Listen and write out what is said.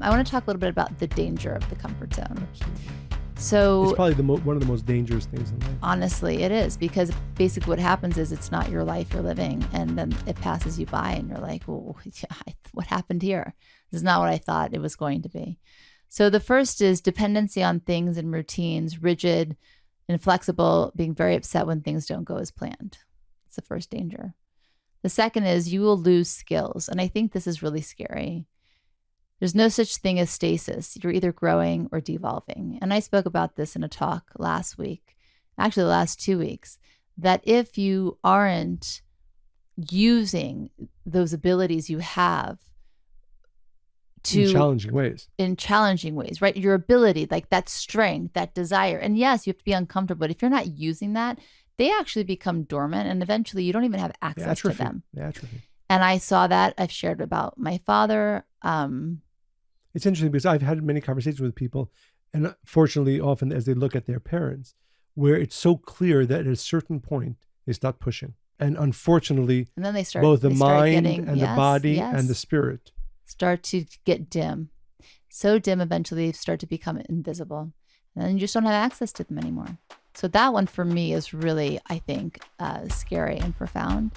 I want to talk a little bit about the danger of the comfort zone. So it's probably one of the most dangerous things in life. Honestly, it is, because basically what happens is it's not your life you're living, and then it passes you by and you're like, well, what happened here? This is not what I thought it was going to be. So the first is dependency on things and routines, rigid, inflexible, being very upset when things don't go as planned. It's the first danger. The second is you will lose skills. And I think this is really scary. There's no such thing as stasis. You're either growing or devolving. And I spoke about this in a talk last week, actually the last 2 weeks, that if you aren't using those abilities you have in challenging ways, right? Your ability, like that strength, that desire. And yes, you have to be uncomfortable, but if you're not using that, they actually become dormant, and eventually you don't even have access to them. The atrophy. And I saw that. I've shared about my father. It's interesting because I've had many conversations with people, and fortunately often as they look at their parents, where it's so clear that at a certain point they stop pushing. And unfortunately, and then both the mind and the body and the spirit start to get dim. So dim eventually they start to become invisible. And then you just don't have access to them anymore. So that one for me is really, I think, scary and profound.